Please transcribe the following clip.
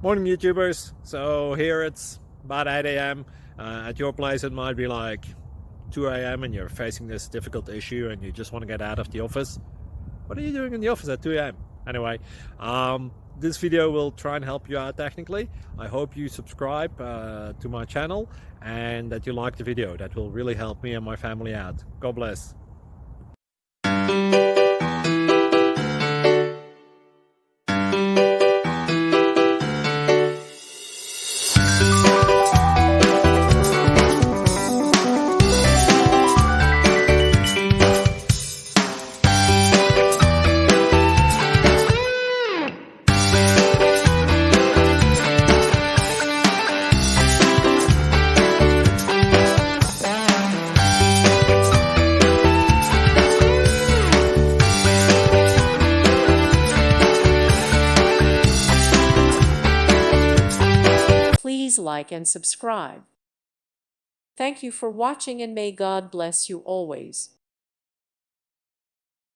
Morning YouTubers. So here it's about 8 a.m. At your place it might be like 2 a.m. and you're facing this difficult issue and you just want to get out of the office. What are you doing in the office at 2 a.m.? Anyway, this video will try and help you out technically. I hope you subscribe to my channel and that you like the video. That will really help me and my family out. God bless. Please like and subscribe. Thank you for watching and may God bless you always.